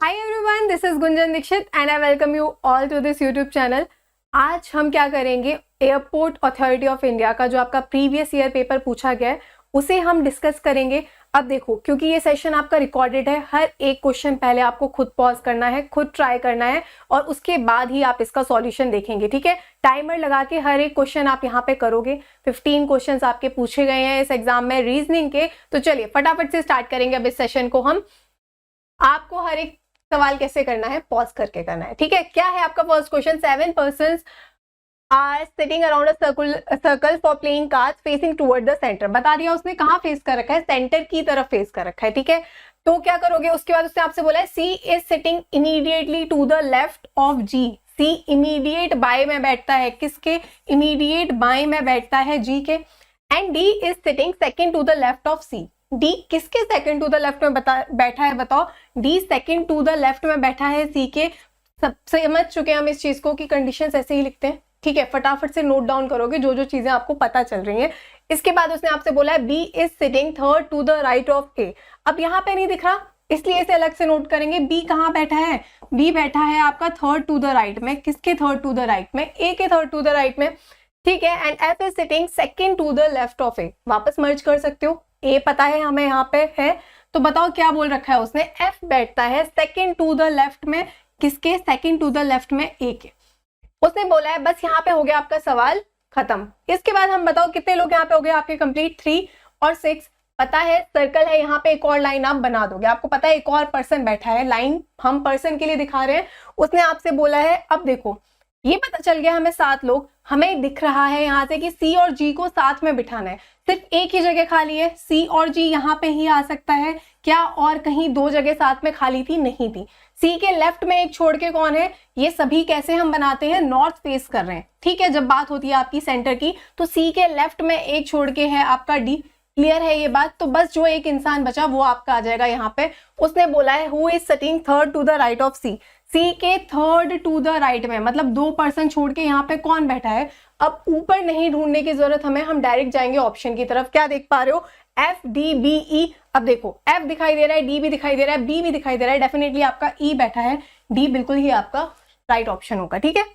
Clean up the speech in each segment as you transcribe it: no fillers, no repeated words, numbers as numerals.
Hi everyone, this is Gunjan Dixit and I welcome you all to this YouTube channel. आज हम क्या करेंगे, airport authority of India का जो आपका प्रीवियस ईयर पेपर पूछा गया है उसे हम डिस्कस करेंगे। अब देखो, क्योंकि ये सेशन आपका रिकॉर्डेड है, हर एक क्वेश्चन पहले आपको खुद पॉज करना है, खुद ट्राई करना है और उसके बाद ही आप इसका सॉल्यूशन देखेंगे। ठीक है, टाइमर लगा के हर एक क्वेश्चन आप यहाँ पे करोगे। 15 क्वेश्चंस आपके पूछे गए हैं इस एग्जाम में रीजनिंग के। तो चलिए फटाफट से स्टार्ट करेंगे अब इस सेशन को हम। आपको हर एक सवाल कैसे करना है, पॉज करके करना है। ठीक है, क्या है आपका first question? 7 persons are sitting around a circle for playing cards facing toward the centre. बता दिया उसने कहाँ फेस कर रखा है, सेंटर की तरफ फेस कर रखा है। ठीक है, तो क्या करोगे? उसके बाद उसने आपसे बोला है C is sitting immediately to the left of G. C immediate बाय में बैठता है, किसके? इमीडिएट बाय में बैठता है जी के। And D is sitting second to the left of C. D किसके सेकंड टू द लेफ्ट में बैठा है? बताओ। D second to the left में बैठा है सी के। सब समझ चुके हैं हम इस चीज को कि कंडीशंस ऐसे ही लिखते हैं। ठीक है, फटाफट से नोट डाउन करोगे जो जो चीजें आपको पता चल रही हैं। इसके बाद उसने आपसे बोला है B is sitting third to the right of A. अब यहाँ पे नहीं दिख रहा इसलिए इसे अलग से नोट करेंगे। बी कहाँ बैठा है? बी बैठा है आपका थर्ड टू द राइट में। किसके थर्ड टू द राइट में? ए के थर्ड टू द राइट में। ठीक है, and F is sitting second to the left of A. वापस मर्ज कर सकते हो, ए पता है हमें यहाँ पे है, तो बताओ क्या बोल रखा है उसने? एफ बैठता है सेकेंड टू द लेफ्ट में। किसके? सेकेंड टू द लेफ्ट में ए के। उसने बोला है बस यहाँ पे हो गया आपका सवाल खत्म। इसके बाद हम बताओ कितने लोग यहाँ पे हो गए आपके कंप्लीट? 3 और 6। पता है सर्कल है यहाँ पे, एक और लाइन आप बना दोगे। आपको पता है एक और पर्सन बैठा है, लाइन हम पर्सन के लिए दिखा रहे हैं। उसने आपसे बोला है, अब देखो ये पता चल गया हमें 7 लोग। हमें दिख रहा है यहाँ से कि सी और जी को साथ में बिठाना है। सिर्फ एक ही जगह खाली है, सी और जी यहाँ पे ही आ सकता है क्या? और कहीं 2 जगह साथ में खाली थी? नहीं थी। सी के लेफ्ट में एक छोड़ के कौन है? ये सभी कैसे हम बनाते हैं? नॉर्थ फेस कर रहे हैं। ठीक है, जब बात होती है आपकी सेंटर की तो सी के लेफ्ट में एक छोड़ के है आपका डी। क्लियर है ये बात? तो बस जो एक इंसान बचा वो आपका आ जाएगा यहाँ पे। उसने बोला है who is sitting third to the right of C. C के थर्ड टू द राइट में, मतलब 2 पर्सन छोड़ के यहाँ पे कौन बैठा है? अब ऊपर नहीं ढूंढने की जरूरत हमें, हम डायरेक्ट जाएंगे ऑप्शन की तरफ। क्या देख पा रहे हो? F D B E. अब देखो एफ दिखाई दे रहा है, डी भी दिखाई दे रहा है, बी भी दिखाई दे रहा है, डेफिनेटली आपका ई बैठा है। डी बिल्कुल ही आपका राइट ऑप्शन होगा। ठीक है,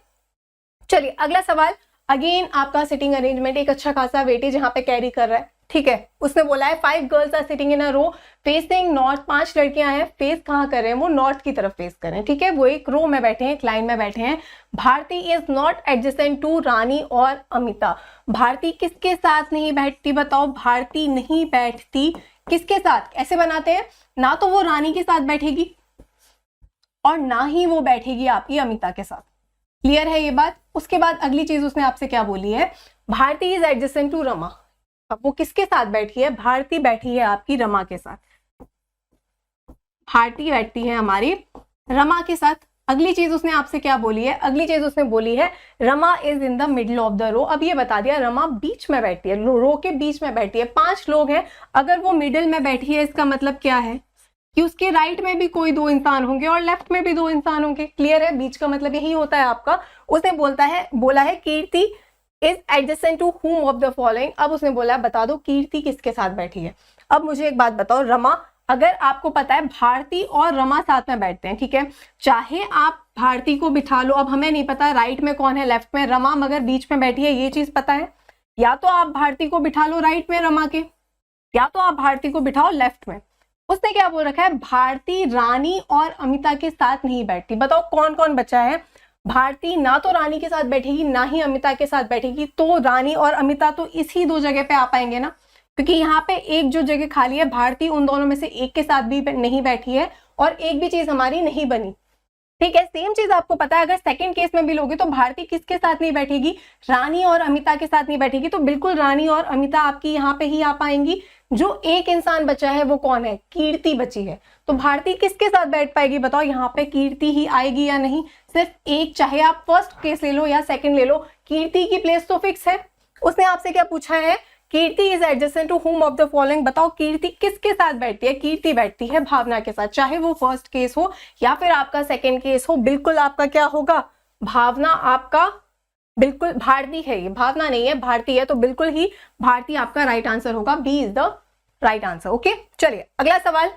चलिए अगला सवाल। अगेन आपका सिटिंग अरेंजमेंट एक अच्छा खासा वेटेज यहाँ पे कैरी कर रहा है। ठीक है, उसने बोला है 5 girls are sitting in a row facing north. 5 लड़कियां हैं, फेस कहाँ कर रहे हैं? वो नॉर्थ की तरफ फेस कर रहे हैं। ठीक है, वो एक रो में बैठे हैं, एक लाइन में बैठे हैं। Bharti is not adjacent to Rani और अमिता। भारती किसके साथ नहीं बैठती? बताओ। भारती नहीं बैठती किसके साथ? ऐसे बनाते हैं, ना तो वो रानी के साथ बैठेगी और ना ही वो बैठेगी आपकी अमिता के साथ। क्लियर है ये बात? उसके बाद अगली चीज उसने आपसे क्या बोली है? Bharti is adjacent to Rama. अब वो किसके साथ बैठी है? भारती बैठी है आपकी रमा के साथ। भारती बैठती है हमारी रमा के साथ। अगली चीज उसने आपसे क्या बोली है? अगली चीज उसने बोली है Rama is in the middle of the row. अब ये बता दिया रमा बीच में बैठती है, रो के बीच में बैठती है। 5 लोग हैं, अगर वो मिडिल में बैठी है इसका मतलब क्या है कि उसके राइट में भी कोई 2 इंसान होंगे और लेफ्ट में भी 2 इंसान होंगे। क्लियर है? बीच का मतलब यही होता है आपका। उसने बोला है Kirti is adjacent to whom of the following. अब उसने बोला बता दो कीर्ति किसके साथ बैठी है। अब मुझे एक बात बताओ, रमा, अगर आपको पता है भारती और रमा साथ में बैठते हैं, ठीक है, चाहे आप भारती को बिठा लो। अब हमें नहीं पता राइट में कौन है, लेफ्ट में। रमा मगर बीच में बैठी है, ये चीज पता है। या तो आप भारती को बिठा लो राइट में रमा के, या तो आप भारती को बिठाओ लेफ्ट में। उसने क्या बोल रखा है? भारती रानी और अमिता के साथ नहीं बैठती। बताओ कौन कौन बचा है? भारती ना तो रानी के साथ बैठेगी ना ही अमिता के साथ बैठेगी। तो रानी और अमिता तो इसी 2 जगह पे आ पाएंगे ना, क्योंकि यहाँ पे एक जो जगह खाली है भारती उन दोनों में से एक के साथ भी नहीं बैठी है और एक भी चीज हमारी नहीं बनी। ठीक है, सेम चीज आपको पता है अगर सेकंड केस में भी लोगे तो भारती किसके साथ नहीं बैठेगी? रानी और अमिता के साथ नहीं बैठेगी। तो बिल्कुल रानी और अमिता आपकी यहाँ पे ही आ पाएंगी। जो एक इंसान बचा है वो कौन है? कीर्ति बची है। तो भारती किसके साथ बैठ पाएगी? बताओ, यहाँ पे कीर्ति ही आएगी या नहीं? सिर्फ एक, चाहे आप फर्स्ट केस ले लो या सेकंड ले लो, कीर्ति की प्लेस तो फिक्स है। उसने आपसे क्या पूछा है? Kirti is adjacent to whom of the following. बताओ कीर्ति किसके साथ बैठती है? कीर्ति बैठती है भावना के साथ, चाहे वो फर्स्ट केस हो या फिर आपका सेकंड केस हो। बिल्कुल आपका क्या होगा? भावना आपका, बिल्कुल भारती है, ये भावना नहीं है, भारती है। तो बिल्कुल ही भारती आपका राइट आंसर होगा। B is the right answer. Okay, चलिए अगला सवाल।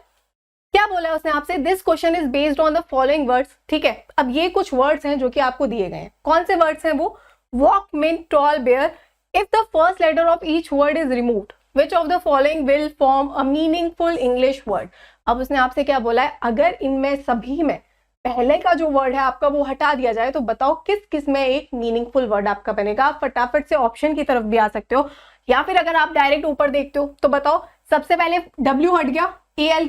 क्या बोला है उसने आपसे, this question is based on the following words. ठीक है, अब ये कुछ वर्ड्स हैं जो कि आपको दिए गए हैं। कौन से वर्ड्स हैं वो, walk, min, tall, bear. If the first letter of each word is removed, which of the following will form a meaningful English word. अब उसने आपसे क्या बोला है, अगर इनमें सभी में पहले का जो वर्ड है आपका वो हटा दिया जाए तो बताओ किस किस में एक मीनिंगफुल वर्ड आपका बनेगा। आप फटाफट से ऑप्शन की तरफ भी आ सकते हो, या फिर अगर आप डायरेक्ट ऊपर देखते हो तो बताओ। सबसे पहले W हट गया, AL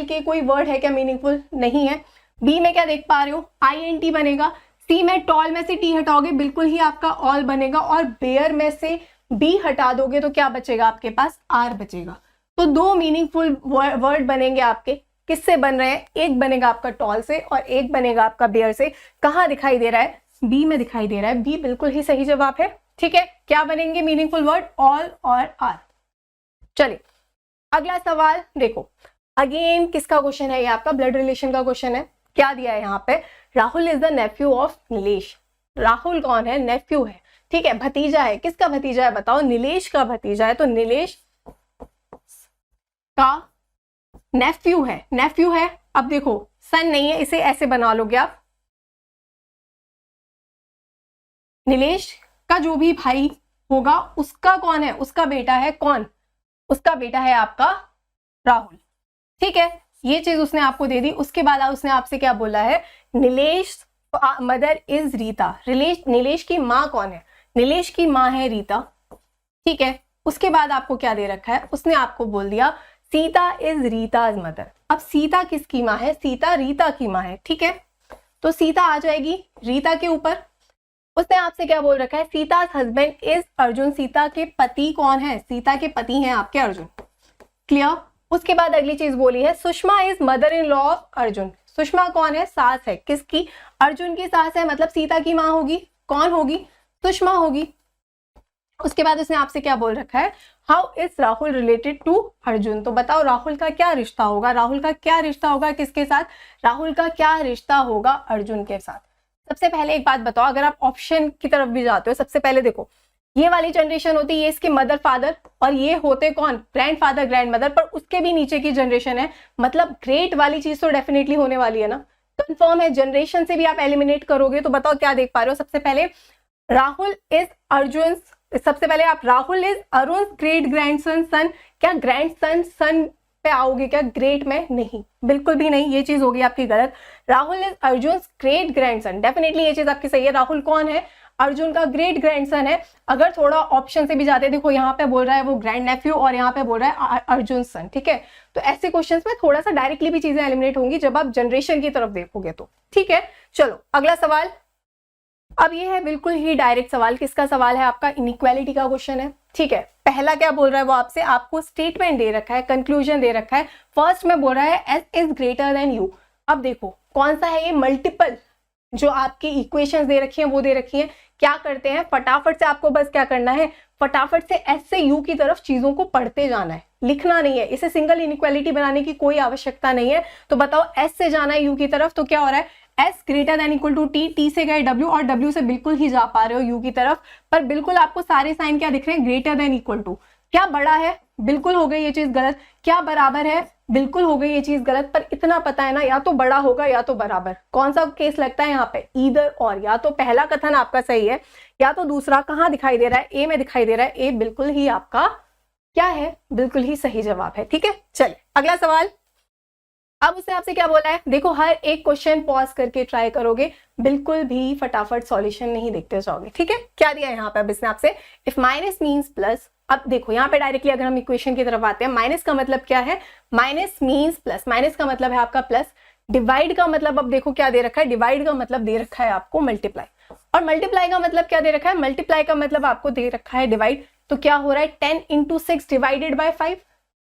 के कोई वर्ड है क्या मीनिंगफुल, नहीं है। B में क्या देख पा रहे हो, INT बनेगा। C में टॉल में से T हटाओगे बिल्कुल ही आपका ऑल बनेगा, और बेयर में से B हटा दोगे तो क्या बचेगा आपके पास, R बचेगा। तो दो मीनिंगफुल वर्ड बनेंगे आपके, किससे बन रहे हैं, एक बनेगा आपका टॉल से और एक बनेगा आपका बेयर से। कहाँ दिखाई दे रहा है, बी में दिखाई दे रहा है। बी बिल्कुल ही सही जवाब है। ठीक है, क्या बनेंगे मीनिंगफुल वर्ड, ऑल और आर। चलिए अगला सवाल देखो, अगेन किसका क्वेश्चन है, ये आपका ब्लड रिलेशन का क्वेश्चन है। क्या दिया है यहाँ पे, Rahul is the Neiphiu of Nilesh. Rahul कौन है, नेफ्यू है। ठीक है, भतीजा है। किसका भतीजा है बताओ, नीलेश का भतीजा है। तो नीलेश का नेफ्यू है, नेफ्यू है। अब देखो सन नहीं है, इसे ऐसे बना लोगे आप, नीलेश का जो भी भाई होगा उसका कौन है, उसका बेटा है कौन, उसका बेटा है आपका राहुल। ठीक है, ये चीज उसने आपको दे दी। उसके बाद उसने आपसे क्या बोला है, नीलेश मदर इज रीता। नीलेश की माँ कौन है, नीलेश की माँ है रीता। ठीक है, उसके बाद आपको क्या दे रखा है, उसने आपको बोल दिया सीता इज रीताज मदर। अब सीता किसकी माँ है, सीता रीता की माँ है। ठीक है, तो सीता आ जाएगी रीता के ऊपर। उसने आपसे क्या बोल रखा है, सीता हस्बैंड इज अर्जुन। सीता के पति कौन है, सीता के पति हैं आपके अर्जुन। क्लियर। उसके बाद अगली चीज बोली है, Sushma is mother in law of Arjun. Sushma कौन है, सास है। किसकी, अर्जुन की सास है, मतलब सीता की माँ होगी। कौन होगी, सुषमा होगी। उसके बाद उसने आपसे क्या बोल रखा है, how is Rahul related to Arjun. तो बताओ राहुल का क्या रिश्ता होगा, राहुल का क्या रिश्ता होगा किसके साथ, राहुल का क्या रिश्ता होगा अर्जुन के साथ। सबसे पहले एक बात बताओ, अगर आप ऑप्शन की तरफ भी जाते हो, सबसे पहले देखो ये वाली जनरेशन होती है, ये इसके मदर फादर, और ये होते कौन, ग्रैंडफादर ग्रैंड मदर, पर उसके भी नीचे की जनरेशन है, मतलब ग्रेट वाली चीज तो डेफिनेटली होने वाली है ना, कंफर्म है। जनरेशन से भी आप एलिमिनेट करोगे तो बताओ क्या देख पा रहे हो। सबसे पहले राहुल इज अर्जुन, सबसे पहले आप Rahul is Arun great grandson son. क्या ग्रैंडसन सन पे आओगे क्या, ग्रेट में नहीं, बिल्कुल भी नहीं, ये चीज होगी आपकी गलत। Rahul is Arjun great grandson, definitely ये चीज आपकी सही है। राहुल कौन है, अर्जुन का ग्रेट ग्रैंडसन है। अगर थोड़ा ऑप्शन से भी जाते, देखो यहाँ पे बोल रहा है वो ग्रैंड नेफ्यू और यहाँ पे बोल रहा है अर्जुन सन। ठीक है, तो ऐसे क्वेश्चंस में थोड़ा सा डायरेक्टली भी चीजें एलिमिनेट होंगी जब आप जनरेशन की तरफ देखोगे तो। ठीक है, चलो अगला सवाल। अब ये है बिल्कुल ही डायरेक्ट सवाल, किसका सवाल है आपका, इनइक्वालिटी का क्वेश्चन है। ठीक है, पहला क्या बोल रहा है वो आपसे, आपको स्टेटमेंट दे रखा है, कंक्लूजन दे रखा है। फर्स्ट में बोल रहा है S is greater than you. अब देखो कौन सा है ये, मल्टीपल जो आपकी इक्वेशंस दे रखी हैं वो दे रखी हैं। क्या करते हैं, फटाफट से आपको बस क्या करना है, फटाफट से एस से यू की तरफ चीजों को पढ़ते जाना है, लिखना नहीं है। इसे सिंगल इनइक्वालिटी बनाने की कोई आवश्यकता नहीं है। तो बताओ एस से जाना है यू की तरफ, तो क्या हो रहा है, S greater than equal to T, T से गए डब्ल्यू और डब्ल्यू से बिल्कुल ही जा पा रहे हो यू की तरफ, पर बिल्कुल आपको सारे साइन क्या दिख रहे हैं, ग्रेटर देन इक्वल टू। क्या बड़ा है, बिल्कुल हो गई ये चीज गलत। क्या बराबर है, बिल्कुल हो गई ये चीज गलत। पर इतना पता है ना, या तो बड़ा होगा या तो बराबर। कौन सा केस लगता है यहाँ पे, ईदर और, या तो पहला कथन आपका सही है या तो दूसरा। कहाँ दिखाई दे रहा है, ए में दिखाई दे रहा है। ए बिल्कुल ही आपका क्या है, बिल्कुल ही सही जवाब है। ठीक है, चलिए अगला सवाल। अब उसने आपसे क्या बोला है, देखो हर एक क्वेश्चन पॉज करके ट्राई करोगे, बिल्कुल भी फटाफट सॉल्यूशन नहीं देखते जाओगे। ठीक है, क्या दिया है यहाँ पे अब इसने आपसे, इफ माइनस मीन्स प्लस। अब देखो यहाँ पे डायरेक्टली अगर हम इक्वेशन की तरफ आते हैं, माइनस का मतलब क्या है, माइनस मीन्स प्लस, माइनस का मतलब है आपका प्लस। डिवाइड का मतलब अब देखो क्या दे रखा है, डिवाइड का मतलब दे रखा है आपको मल्टीप्लाई, और मल्टीप्लाई का मतलब क्या दे रखा है, मल्टीप्लाई का मतलब आपको दे रखा है डिवाइड। तो क्या हो रहा है, 10 इंटू 6 डिवाइडेड बाई 5,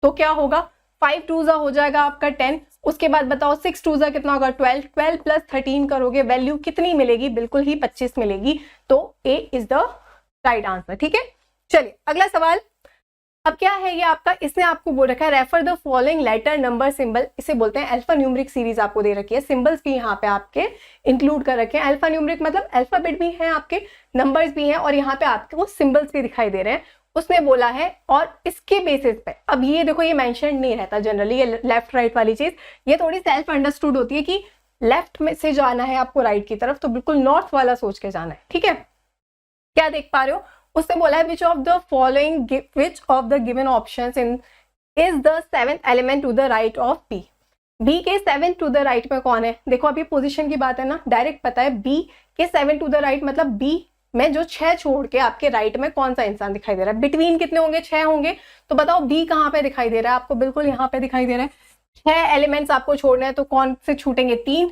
तो क्या होगा, 5 टू जा हो जाएगा आपका 10। उसके बाद बताओ 6 टू जा कितना होगा 12, 12 प्लस 13 करोगे, वैल्यू कितनी मिलेगी, बिल्कुल ही 25 मिलेगी। तो ए इज द राइट आंसर। ठीक है, चलिए अगला सवाल। अब क्या है ये आपका, इसने आपको बोल रखा है refer the following letter number symbol, इसे बोलते हैं अल्फा न्यूमरिक सीरीज आपको दे रखी है। सिंबल्स भी यहाँ पे आपके इंक्लूड कर रखे हैं। अल्फा न्यूमरिक मतलब अल्फाबेट भी है आपके, नंबर्स भी हैं, और यहाँ पे आपको सिंबल्स भी दिखाई दे रहे हैं। उसने बोला है, और इसके बेसिस पे, अब ये देखो ये मेंशन नहीं रहता जनरली, ये लेफ्ट राइट वाली चीज ये थोड़ी सेल्फ अंडरस्टूड होती है कि लेफ्ट में से जाना है आपको राइट की तरफ, तो बिल्कुल नॉर्थ वाला सोच के जाना है, ठीक है। क्या देख पा रहे हो, उससे बोला है which of the given options in is the seventh element to the right of B. B के 7 टू द राइट में कौन है, देखो अभी पोजीशन की बात है ना, डायरेक्ट पता है बी के 7 टू द राइट, मतलब बी में जो 6 छोड़ के आपके राइट में कौन सा इंसान दिखाई दे रहा है, बिटवीन कितने होंगे, 6 होंगे, तो बताओ बी कहाँ पे दिखाई दे रहा है आपको, बिल्कुल यहाँ पे दिखाई दे रहा है। 6 एलिमेंट्स आपको छोड़ने हैं, तो कौन से छूटेंगे, 3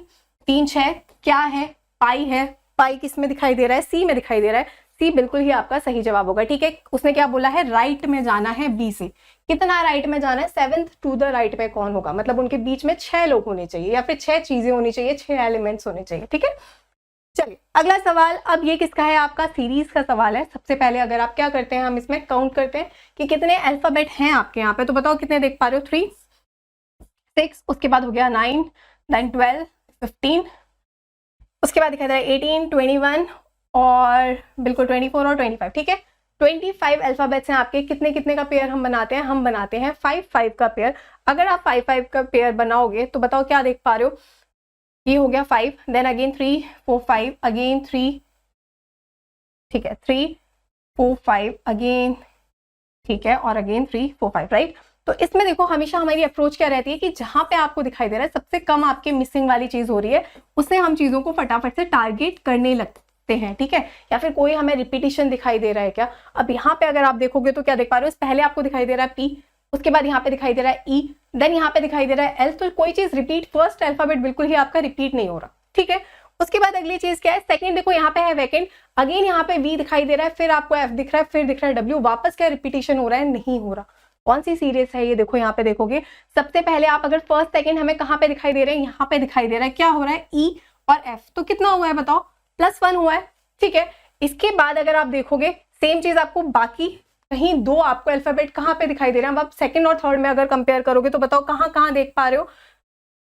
3 6 क्या है, पाई है, पाई किस में दिखाई दे रहा है, सी में दिखाई दे रहा है, सी बिल्कुल ही आपका सही जवाब होगा, ठीक है। उसने क्या बोला है, राइट में जाना है बी से, कितना राइट में जाना है, 7th टू द राइट में कौन होगा, मतलब उनके बीच में 6 लोग होने चाहिए या फिर 6 चीजें होनी चाहिए, 6 एलिमेंट्स होने चाहिए, ठीक है। चलिए अगला सवाल, अब ये किसका है, आपका सीरीज का सवाल है। सबसे पहले अगर आप क्या करते हैं, हम इसमें काउंट करते हैं कि कितने अल्फाबेट हैं आपके यहाँ पे, तो बताओ कितने देख पा रहे हो, 3 6, उसके बाद हो गया 9, देन 12 15, उसके बाद दिखाई दे रहा है 18 21 और बिल्कुल 24 और 25, ठीक है। 25 अल्फाबेट्स हैं आपके, कितने कितने का पेयर हम बनाते हैं, हम बनाते हैं 5 5 का पेयर। अगर आप 5 5 का पेयर बनाओगे तो बताओ क्या देख पा रहे हो, ये हो गया 5, देन अगेन 3 4 5, अगेन 3, ठीक है 3 4 5 अगेन, ठीक है, और अगेन 3 4 5, राइट। तो इसमें देखो हमेशा हमारी अप्रोच क्या रहती है कि जहां पे आपको दिखाई दे रहा है सबसे कम आपके मिसिंग वाली चीज हो रही है, उससे हम चीजों को फटाफट से टारगेट करने लगते हैं, ठीक है। या फिर कोई हमें रिपीटिशन दिखाई दे रहा है क्या, अब यहाँ पे अगर आप देखोगे तो क्या देख पा रहे हो, पहले आपको दिखाई दे रहा है पी, उसके बाद यहाँ पे दिखाई दे रहा है ई, देन यहाँ पे दिखाई दे रहा है एल, तो कोई चीज रिपीट, फर्स्ट अल्फाबेट बिल्कुल ही आपका रिपीट नहीं हो रहा, ठीक है। उसके बाद अगली चीज क्या है, सेकंड देखो यहाँ पे है वैकेंट, अगेन यहाँ पे वी दिखाई दे रहा है, फिर आपको एफ दिख रहा है, फिर दिख रहा है डब्ल्यू, वापस क्या रिपीटिशन हो रहा है, नहीं हो रहा। कौन सी सीरीज है ये, देखो यहाँ पे देखोगे सबसे पहले आप अगर फर्स्ट सेकंड हमें कहाँ पे दिखाई दे रहे हैं, यहाँ पे दिखाई दे रहा है, क्या हो रहा है ई और एफ, तो कितना हुआ है बताओ, +1 हुआ है, ठीक है। इसके बाद अगर आप देखोगे सेम चीज आपको बाकी कहीं 2 आपको अल्फाबेट कहाँ पे दिखाई दे रहे हैं, अब आप सेकंड और थर्ड में अगर कंपेयर करोगे तो बताओ कहाँ कहाँ देख पा रहे हो,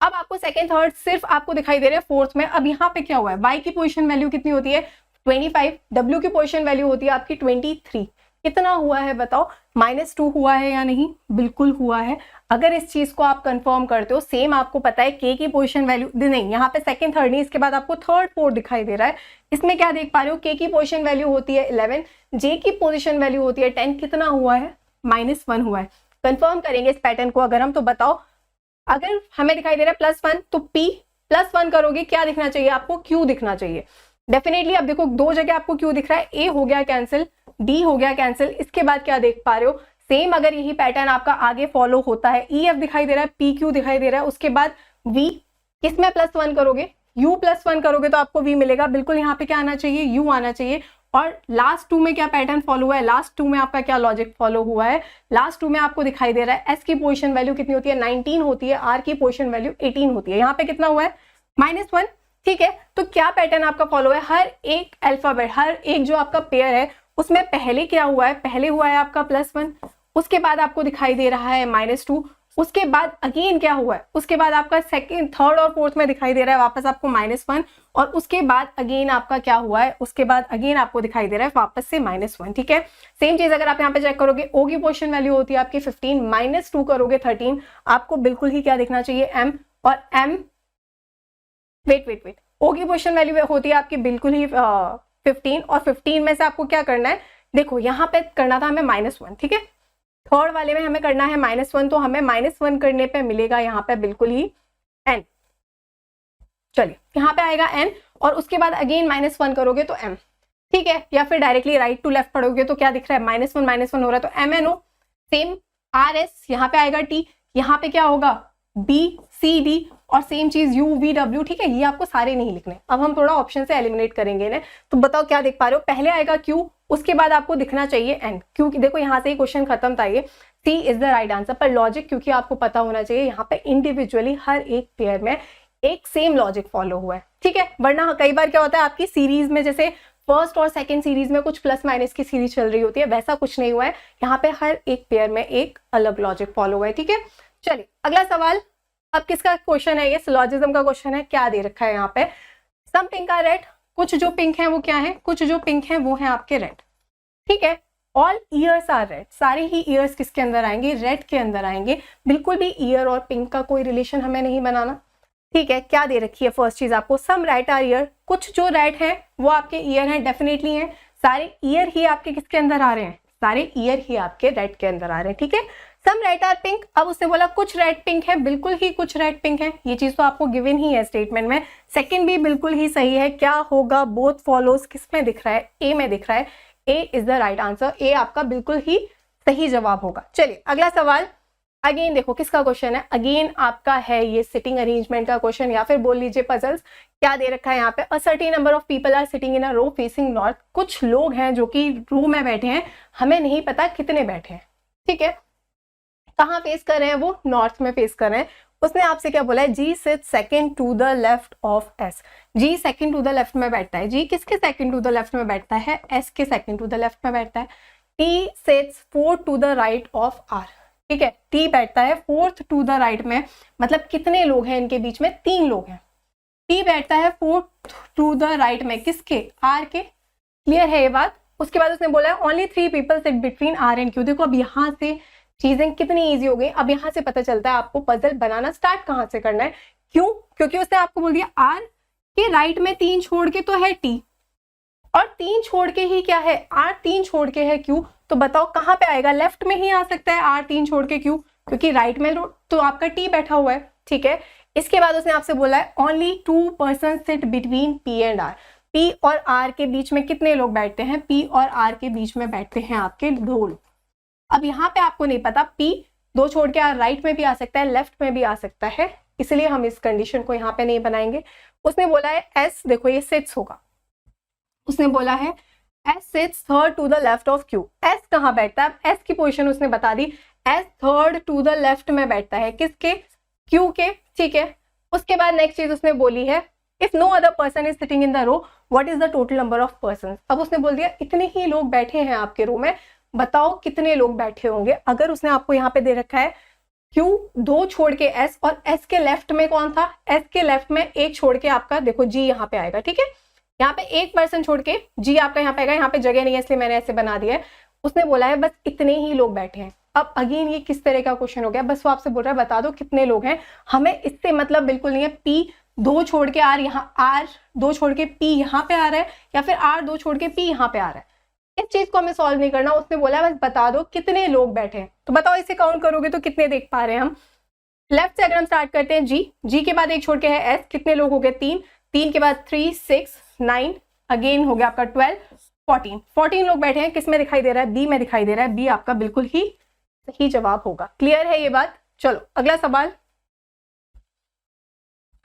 अब आपको सेकंड थर्ड सिर्फ आपको दिखाई दे रहे हैं फोर्थ में। अब यहाँ पे क्या हुआ है, वाई की पोजीशन वैल्यू कितनी होती है 25, डब्ल्यू की पोजीशन वैल्यू होती है आपकी 23, कितना हुआ है बताओ, -2 हुआ है या नहीं, बिल्कुल हुआ है। अगर इस चीज को आप कंफर्म करते हो, सेम आपको पता है के की पोजीशन वैल्यू नहीं, यहाँ पे सेकंड थर्ड नहीं, इसके बाद आपको थर्ड फोर्थ दिखाई दे रहा है, इसमें क्या देख पा रहे हो, के की पोजीशन वैल्यू होती है 11, जे की पोजीशन वैल्यू होती है 10, कितना हुआ है, -1 हुआ है। कंफर्म करेंगे इस पैटर्न को अगर हम, तो बताओ अगर हमें दिखाई दे रहा है +1 तो P +1 करोगे क्या दिखना चाहिए आपको, Q दिखना चाहिए डेफिनेटली। अब देखो 2 जगह आपको Q दिख रहा है, A हो गया कैंसिल, D हो गया कैंसिल, इसके बाद क्या देख पा रहे हो, सेम अगर यही पैटर्न आपका आगे फॉलो होता है, EF दिखाई दे रहा है, PQ दिखाई दे रहा है, उसके बाद V, किसमें +1 करोगे, U +1 करोगे तो आपको V मिलेगा, बिल्कुल यहाँ पे क्या आना चाहिए, U आना चाहिए। और लास्ट 2 में क्या पैटर्न फॉलो हुआ है, लास्ट 2 में आपका क्या लॉजिक फॉलो हुआ है, लास्ट 2 में आपको दिखाई दे रहा है S की पोजीशन वैल्यू कितनी होती है 19 होती है, R की पोजीशन वैल्यू 18 होती है, यहाँ पे कितना हुआ है -1, ठीक है। तो क्या पैटर्न आपका फॉलो है, हर एक अल्फाबेट, हर एक जो आपका पेयर है उसमें पहले क्या हुआ है, पहले हुआ है आपका +1, उसके बाद आपको दिखाई दे रहा है -2, उसके बाद अगेन क्या हुआ है, उसके बाद आपका सेकंड थर्ड और फोर्थ में दिखाई दे रहा है वापस आपको -1, और उसके बाद अगेन आपका क्या हुआ है, उसके बाद अगेन आपको दिखाई दे रहा है वापस से -1, ठीक है। सेम चीज अगर आप यहाँ पे चेक करोगे, O की पोजीशन वैल्यू होती है आपकी 15, -2 करोगे 13, आपको बिल्कुल ही क्या दिखना चाहिए M, और M वेट O की पोजीशन वैल्यू होती है आपकी बिल्कुल ही 15, और 15 में से आपको क्या करना है, देखो यहाँ पे करना था हमें -1, ठीक है, थर्ड वाले में हमें करना है -1, तो हमें -1 करने पे मिलेगा यहाँ पे बिल्कुल ही n, चलिए यहाँ पे आएगा n, और उसके बाद अगेन -1 करोगे तो m, ठीक है, या फिर डायरेक्टली राइट टू लेफ्ट पढ़ोगे तो क्या दिख रहा है -1 हो रहा है, तो MNO, सेम RS, यहाँ पे आएगा T, यहाँ पे क्या होगा BCD, और सेम चीज UVW, ठीक है। ये आपको सारे नहीं लिखने, अब हम थोड़ा ऑप्शन से एलिमिनेट करेंगे इन्हें, तो बताओ क्या देख पा रहे हो, पहले आएगा Q, उसके बाद आपको दिखना चाहिए N, क्योंकि देखो यहाँ से ही क्वेश्चन खत्म था, ये C is the right answer. पर लॉजिक क्योंकि आपको पता होना चाहिए, यहाँ पे इंडिविजुअली हर एक पेयर में एक सेम लॉजिक फॉलो हुआ है, ठीक है, वरना कई बार क्या होता है आपकी सीरीज में, जैसे फर्स्ट और सेकंड सीरीज में कुछ प्लस माइनस की सीरीज चल रही होती है, वैसा कुछ नहीं हुआ है, यहाँ पे हर एक पेयर में एक अलग लॉजिक फॉलो हुआ है, ठीक है। चलिए अगला सवाल, अब किसका क्वेश्चन है, ये सिलॉजिज्म का क्वेश्चन है। क्या दे रखा है यहाँ पे, सम पिंक आर रेड, कुछ जो पिंक है वो क्या है, कुछ जो पिंक है वो है आपके रेड, ठीक है, ऑल ईयर्स आर रेड, सारे ही ईयर्स किसके अंदर आएंगे, रेड के अंदर आएंगे। बिल्कुल भी ईयर और पिंक का कोई रिलेशन हमें नहीं बनाना, ठीक है। क्या दे रखी है फर्स्ट चीज आपको, सम रेड आर ईयर, कुछ जो रेड है वो आपके ईयर हैं, डेफिनेटली हैं। सारे ईयर ही आपके किसके अंदर आ रहे हैं, सारे ईयर ही आपके रेड के अंदर आ रहे हैं, ठीक है। सम रेड आर पिंक, अब उसने बोला कुछ रेड पिंक है, बिल्कुल ही कुछ रेड पिंक है, ये चीज तो आपको गिवन ही है स्टेटमेंट में। सेकंड भी बिल्कुल ही सही है। क्या होगा, बोथ फॉलोज, किस में दिख रहा है, ए में दिख रहा है, ए इज द राइट आंसर, ए आपका बिल्कुल ही सही जवाब होगा। चलिए अगला सवाल, अगेन देखो किसका क्वेश्चन है, अगेन आपका है ये सिटिंग अरेंजमेंट का क्वेश्चन, या फिर बोल लीजिए पजल्स। क्या दे रखा है यहाँ पे, a certain number of people are sitting in a row facing north, कुछ लोग हैं जो कि रो में बैठे हैं, हमें नहीं पता कितने बैठे हैं, ठीक है। कहाँ फेस कर रहे हैं, वो नॉर्थ में फेस कर रहे हैं। उसने आपसे क्या बोला है, G sit second to the left of S, G second to the left में बैठता है, जी किसके सेकंड टू द लेफ्ट में बैठता है, एस के सेकंड टू द लेफ्ट में बैठता है। T sits fourth to the right of R, ठीक है, टी बैठता है फोर्थ टू द राइट में, मतलब कितने लोग हैं इनके बीच में, 3 लोग हैं। टी बैठता है फोर्थ टू द राइट में, किसके, आर के, क्लियर है ये बात। उसके बाद उसने बोला है only 3 people sit between R and Q. देखो अब यहाँ से चीजें कितनी इजी हो गई, अब यहाँ से पता चलता है आपको पजल बनाना स्टार्ट कहाँ से करना है। क्यों, क्योंकि उसने आपको बोल दिया आर के राइट में 3 छोड़ के तो है टी, और 3 छोड़ के ही क्या है, आर 3 छोड़ के है क्यू, तो बताओ कहाँ पे आएगा, लेफ्ट में ही आ सकता है आर 3 छोड़ के क्यू, क्योंकि राइट में तो आपका टी बैठा हुआ है, ठीक है। इसके बाद उसने आपसे बोला है only 2 person sit between P and R, P और आर के बीच में कितने लोग बैठते हैं, पी और आर के बीच में बैठते हैं आपके 2 लोग। अब यहाँ पे आपको नहीं पता, पी 2 छोड़ के आर राइट में भी आ सकता है, लेफ्ट में भी आ सकता है, इसलिए हम इस कंडीशन को यहाँ पे नहीं बनाएंगे। उसने बोला है एस, देखो ये सिट्स होगा, उसने बोला है S sits third to the left of Q, S कहाँ बैठता है, एस की पोजीशन उसने बता दी, S third to the left में बैठता है, किसके, क्यू के, ठीक है। उसके बाद नेक्स्ट चीज उसने बोली है if no other person is sitting in the row what is the total number of person. अब उसने बोल दिया इतने ही लोग बैठे हैं आपके रो में, बताओ कितने लोग बैठे होंगे। अगर उसने आपको यहाँ पे दे रखा है क्यू 2 छोड़ के एस, और एस के लेफ्ट में कौन था, एस के लेफ्ट में 1 छोड़ के आपका देखो जी यहाँ पे आएगा, ठीक है। यहाँ पे 1 पर्सन छोड़ के जी आपका यहाँ पे आएगा, यहाँ पे जगह नहीं है इसलिए मैंने ऐसे बना दिया है। उसने बोला है बस इतने ही लोग बैठे हैं। अब अगेन ये किस तरह का क्वेश्चन हो गया, बस वो आपसे बोल रहा है बता दो कितने लोग हैं, हमें इससे मतलब बिल्कुल नहीं है। पी 2 छोड़ के आर यहाँ, आर 2 छोड़ के पी यहाँ पे आ रहा है, या फिर आर 2 छोड़ के पी यहाँ पे आ रहा है, इस चीज को हमें सॉल्व नहीं करना। उसने बोला बस बता दो कितने लोग बैठे हैं, तो बताओ इसे काउंट करोगे तो कितने देख पा रहे हैं हम। लेफ्ट से अगर हम स्टार्ट करते हैं, जी, जी के बाद 1 छोड़ के है एस, कितने लोग हो गए 3, 3 के बाद 3 6 9, अगेन हो गया आपका 12 14, 14 लोग बैठे हैं। किस में दिखाई दे रहा है, बी में दिखाई दे रहा है, बी आपका बिल्कुल ही सही जवाब होगा। क्लियर है ये बात। चलो अगला सवाल,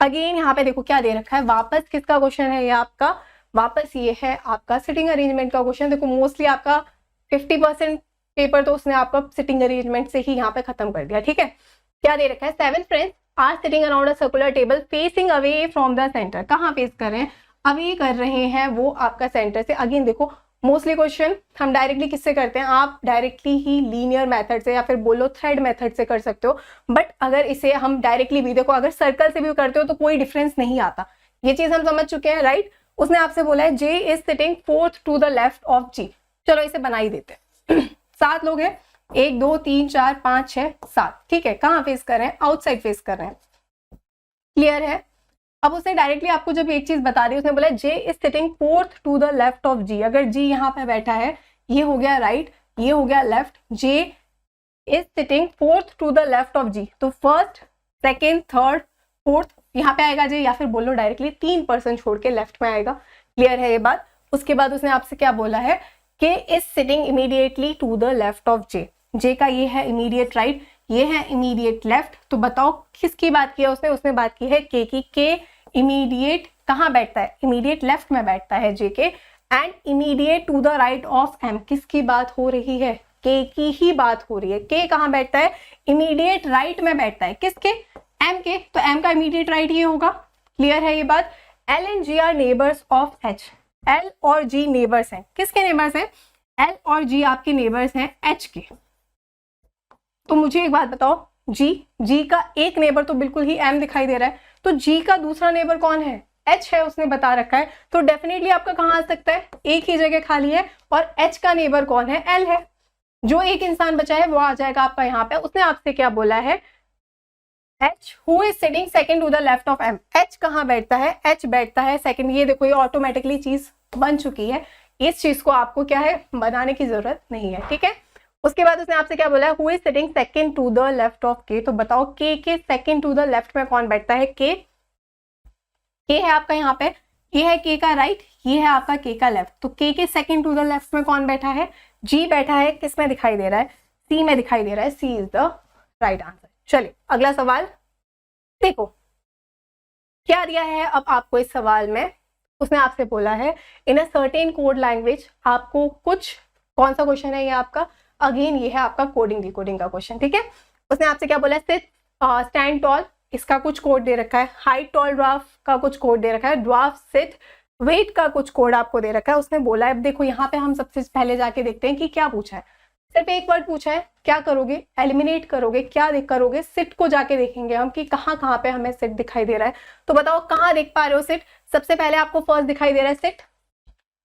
अगेन यहाँ पे देखो क्या दे रखा है, वापस किसका क्वेश्चन है ये आपका, वापस ये है आपका सिटिंग अरेंजमेंट का क्वेश्चन। देखो मोस्टली आपका 50% पेपर तो उसने आपका सिटिंग अरेंजमेंट से ही यहाँ पे खत्म कर दिया, ठीक है। क्या दे रखा है, 7 friends are sitting around a circular table facing away from the centre. कहाँ फेस कर रहे हैं, अवे कर रहे हैं वो आपका सेंटर से। अगेन देखो मोस्टली क्वेश्चन हम डायरेक्टली किससे करते हैं, आप डायरेक्टली ही लीनियर मेथड से या फिर बोलो थ्रेड मेथड से कर सकते हो, बट अगर इसे हम डायरेक्टली भी देखो अगर सर्कल से भी करते हो तो कोई डिफरेंस नहीं आता, ये चीज हम समझ चुके हैं, राइट। उसने आपसे बोला है J is sitting fourth to the left of G. चलो इसे बना ही देते हैं 7 लोग हैं, 1 2 3 4 5 6 7, ठीक है। कहाँ फेस कर रहे हैं, आउटसाइड फेस कर रहे हैं, क्लियर है। अब उसने डायरेक्टली आपको जब एक चीज बता दी, उसने बोला J is sitting fourth to the left of G. अगर जी यहाँ पे बैठा है, ये हो गया राइट, ये हो गया left, J is sitting fourth to the left of G, तो फर्स्ट सेकेंड थर्ड फोर्थ यहाँ पे आएगा जे, या फिर बोलो डायरेक्टली 3 पर्सन छोड़ के लेफ्ट में आएगा। क्लियर है ये बात। उसके बाद उसने आपसे क्या बोला है, K is sitting immediately to the left of J. J का ये है इमीडिएट राइट, ये है इमीडिएट लेफ्ट, तो बताओ किसकी बात की है उसने, उसने बात की है के की। के इमीडिएट कहाँ बैठता है, इमीडिएट लेफ्ट में बैठता है J K, and immediate to the right of M. किसकी बात हो रही है, के की ही बात हो रही है। के कहाँ बैठता है, इमीडिएट राइट में बैठता है, किसके, एम के, तो एम का इमीडिएट राइट ये होगा। क्लियर है ये बात। L and G are neighbours of H. L और जी नेबर्स हैं, किसके नेबर्स हैं, एल और जी आपके नेबर्स हैं एच के। तो मुझे एक बात बताओ, जी का एक नेबर तो बिल्कुल ही एम दिखाई दे रहा है, तो जी का दूसरा नेबर कौन है, एच है उसने बता रखा है, तो डेफिनेटली आपका कहाँ आ सकता है, एक ही जगह खाली है और एच का नेबर कौन है, एल है। जो एक इंसान बचा है वो आ जाएगा आपका यहाँ पे। उसने आपसे क्या बोला है, H who is sitting second to the left of M. H कहाँ बैठता है, एच बैठता है सेकंड। ये देखो ये ऑटोमेटिकली चीज बन चुकी है, इस चीज को आपको क्या है बनाने की जरूरत नहीं है, ठीक है। उसके बाद उसने आपसे क्या बोला है, who is sitting second to the left of K. तो बताओ के सेकंड टू द लेफ्ट में कौन बैठता है, के है आपका यहाँ पे, ये है के का राइट, ये है आपका के का लेफ्ट। तो के सेकंड टू द लेफ्ट में कौन बैठा है, जी बैठा है। किस में दिखाई दे रहा है, सी में दिखाई दे रहा है, C is the right answer. चलिए अगला सवाल देखो क्या दिया है अब आपको इस सवाल में। उसने आपसे बोला है in a certain code language, आपको कुछ, कौन सा क्वेश्चन है ये आपका, अगेन ये है आपका कोडिंग डिकोडिंग का क्वेश्चन, ठीक है। उसने आपसे क्या बोला है, सिट स्टैंड टॉल, इसका कुछ कोड दे रखा है। हाइट टॉल ड्वार्फ का कुछ कोड दे रखा है। ड्वार्फ सिट वेट का कुछ कोड आपको दे रखा है। उसने बोला है, अब देखो यहाँ पे हम सबसे पहले जाके देखते हैं कि क्या पूछा है। सिर्फ एक वर्ड पूछा है, क्या करोगे, एलिमिनेट करोगे, क्या करोगे, सिट को जाके देखेंगे हम कि कहाँ कहाँ पे हमें सिट दिखाई दे रहा है। तो बताओ कहाँ देख पा रहे हो सिट, सबसे पहले आपको फर्स्ट दिखाई दे रहा है सिट,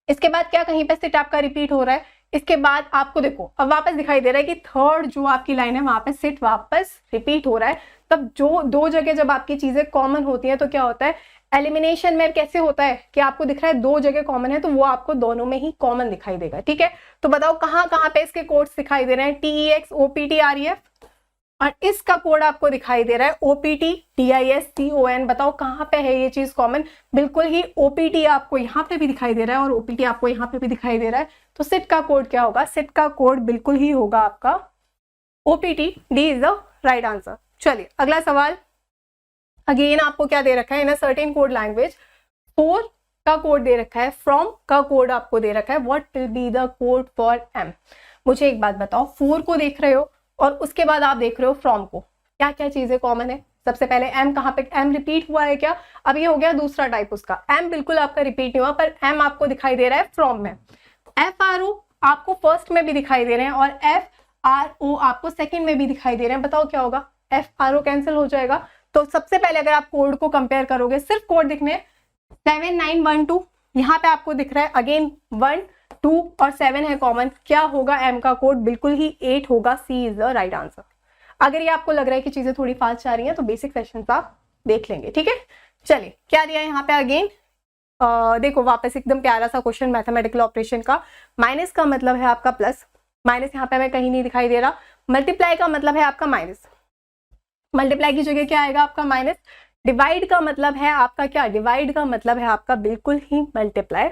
इसके बाद क्या कहीं पे सिट आपका रिपीट हो रहा है, इसके बाद आपको देखो अब वापस दिखाई दे रहा है कि थर्ड जो आपकी लाइन है वहां पे सिट वापस रिपीट हो रहा है। तब जो दो जगह जब आपकी चीजें कॉमन होती हैं तो क्या होता है, एलिमिनेशन में कैसे होता है कि आपको दिख रहा है दो जगह कॉमन है तो वो आपको दोनों में ही कॉमन दिखाई देगा, ठीक है। तो बताओ कहाँ कहाँ पे इसके कोड्स दिखाई दे रहे हैं, TEX OPT REF, और इसका कोड आपको दिखाई दे रहा है OPT DIS CON। बताओ कहाँ पे है ये चीज कॉमन, बिल्कुल ही OPT आपको यहाँ पे भी दिखाई दे रहा है और OPT आपको यहाँ पे भी दिखाई दे रहा है। तो सिट का कोड क्या होगा, सिट का कोड बिल्कुल ही होगा आपका OPT, D is the right answer. चलिए अगला सवाल, अगेन आपको क्या दे रखा है, in a certain code language, for का कोड दे रखा है, फ्रॉम का कोड आपको दे रखा है, what will be the code for M. मुझे एक बात बताओ, फॉर को देख रहे हो और उसके बाद आप देख रहे हो फ्रॉम को, क्या क्या चीजें कॉमन है। सबसे पहले एम कहाँ पे, एम रिपीट हुआ है क्या, अब ये हो गया दूसरा टाइप उसका। एम बिल्कुल आपका रिपीट नहीं हुआ पर एम आपको दिखाई दे रहा है फ्रॉम में। FRO आपको फर्स्ट में भी दिखाई दे रहे हैं और FRO आपको सेकंड में भी दिखाई दे रहे हैं। बताओ क्या होगा, FRO कैंसिल हो जाएगा। तो सबसे पहले अगर आप कोड को कंपेयर करोगे, सिर्फ कोड दिखने 7912, यहाँ पे आपको दिख रहा है अगेन 1 2 और 7 है कॉमन, क्या होगा एम का कोड, बिल्कुल ही 8 होगा, सी इज द राइट आंसर। अगर ये आपको लग रहा है कि चीजें थोड़ी फास्ट जा रही हैं तो बेसिक क्वेश्चन आप देख लेंगे, ठीक है। चलिए क्या दिया है यहाँ पे अगेन, देखो वापस एकदम प्यारा सा क्वेश्चन मैथमेटिकल ऑपरेशन का। माइनस का मतलब है आपका प्लस, माइनस यहाँ पे हमें कहीं नहीं दिखाई दे रहा। मल्टीप्लाई का मतलब है आपका माइनस, मल्टीप्लाई की जगह क्या आएगा आपका माइनस। डिवाइड का मतलब है आपका क्या, डिवाइड का मतलब है आपका बिल्कुल ही मल्टीप्लाई,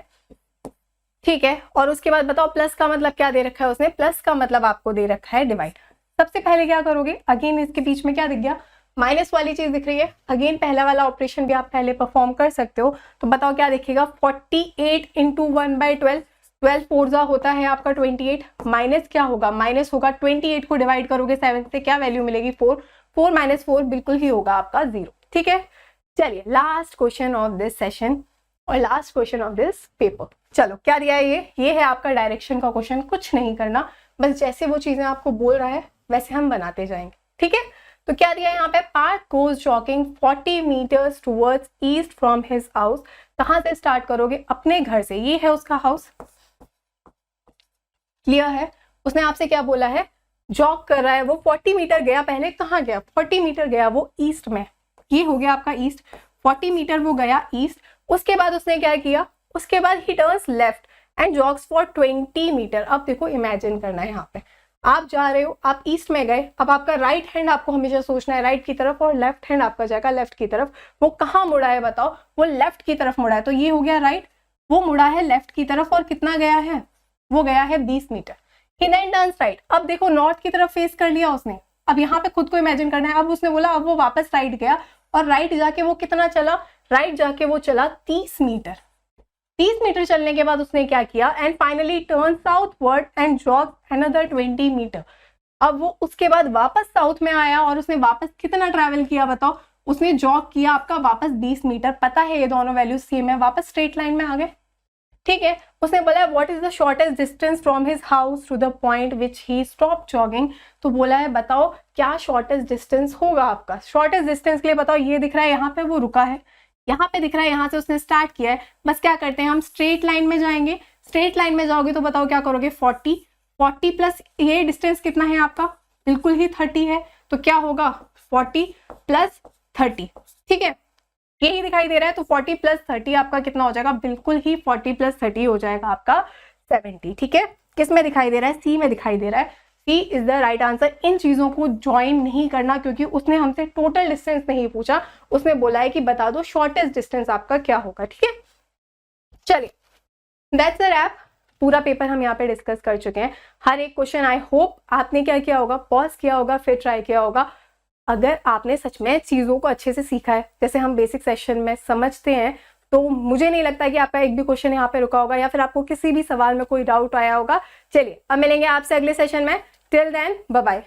ठीक है। और उसके बाद बताओ प्लस का मतलब क्या दे रखा है उसने, प्लस का मतलब आपको दे रखा है डिवाइड। सबसे पहले क्या करोगे, अगेन इसके बीच में क्या दिख गया, माइनस वाली चीज दिख रही है, अगेन पहला वाला ऑपरेशन भी आप पहले परफॉर्म कर सकते हो। तो बताओ क्या दिखेगा, 48 इंटू 1/12, 12 फोर्जा होता है आपका 28, माइनस क्या होगा, माइनस होगा 28 को डिवाइड करोगे 7 से, क्या वैल्यू मिलेगी 4, 4 माइनस 4 बिल्कुल ही होगा आपका 0, ठीक है। चलिए last question of this session और last question of this paper. चलो क्या दिया है ये है आपका डायरेक्शन का क्वेश्चन, कुछ नहीं करना, बस जैसे वो चीजें आपको बोल रहा है वैसे हम बनाते जाएंगे, ठीक है। तो क्या दिया है यहाँ पे, Parth goes jogging 40 metres towards east from his house. कहाँ से स्टार्ट करोगे, अपने घर से, ये है उसका हाउस, क्लियर है। उसने आपसे क्या बोला है, जॉग कर रहा है वो, 40 मीटर गया, पहले कहाँ गया, 40 मीटर गया वो ईस्ट में, ये हो गया आपका ईस्ट, 40 मीटर वो गया ईस्ट। उसके बाद उसने क्या किया, उसके बाद he turns left and jogs for 20 metre. अब देखो इमेजिन करना है, यहाँ पे आप जा रहे हो, आप ईस्ट में गए, अब आपका राइट हैंड आपको हमेशा सोचना है राइट की तरफ और लेफ्ट हैंड आपका जाएगा लेफ्ट की तरफ। वो कहाँ मुड़ा है बताओ, वो लेफ्ट की तरफ मुड़ा है, तो ये हो गया राइट, वो मुड़ा है लेफ्ट की तरफ और कितना गया है, वो गया है 20 मीटर। ही देन टर्न्स राइट, अब देखो नॉर्थ की तरफ फेस कर लिया उसने, अब यहाँ पे खुद को इमेजिन करना है। अब उसने बोला, अब वो वापस राइट गया और राइट जाके वो कितना चला, राइट जाके वो चला 30 मीटर। 30 मीटर चलने के बाद उसने क्या किया, and finally turn southward and jog another 20 metre. अब वो उसके बाद वापस साउथ में आया और उसने वापस कितना ट्रैवल किया बताओ, उसने जॉग किया आपका वापस 20 मीटर। पता है ये दोनों वैल्यूज सेम है, वापस स्ट्रेट लाइन में आ गए, ठीक है। उसने बोला what is the shortest distance from his house to the point which he stop jogging. तो बोला है बताओ क्या शॉर्टेस्ट डिस्टेंस होगा आपका, शॉर्टेस्ट डिस्टेंस के लिए बताओ, ये दिख रहा है यहाँ पे वो रुका है, यहाँ पे दिख रहा है, यहाँ से उसने स्टार्ट किया है। बस क्या करते हैं, हम स्ट्रेट लाइन में जाएंगे। स्ट्रेट लाइन में जाओगे तो बताओ क्या करोगे, 40 प्लस ये डिस्टेंस कितना है आपका, बिल्कुल ही 30 है, तो क्या होगा 40 प्लस 30, ठीक है, यही दिखाई दे रहा है। तो 40 प्लस 30 आपका कितना हो जाएगा, बिल्कुल ही 40 प्लस 30 हो जाएगा आपका 70, ठीक है। किस में दिखाई दे रहा है, सी में दिखाई दे रहा है। C is the right answer. इन चीजों को ज्वाइन नहीं करना, क्योंकि उसने हमसे टोटल डिस्टेंस नहीं पूछा, उसने बोला है कि बता दो शॉर्टेस्ट डिस्टेंस आपका क्या होगा, ठीक है। चलिए, दैट्स द रैप। पूरा पेपर हम यहाँ पे डिस्कस कर चुके हैं। हर एक क्वेश्चन आई होप आपने क्या किया होगा, पॉज किया होगा, फिर ट्राई किया होगा। अगर आपने सच में चीज़ों को अच्छे से सीखा है, जैसे हम बेसिक सेशन में समझते हैं, तो मुझे नहीं लगता कि आपका एक भी क्वेश्चन यहाँ पे रुका होगा या फिर आपको किसी भी सवाल में कोई डाउट आया होगा। चलिए, अब मिलेंगे आपसे अगले सेशन में। Till then, bye bye.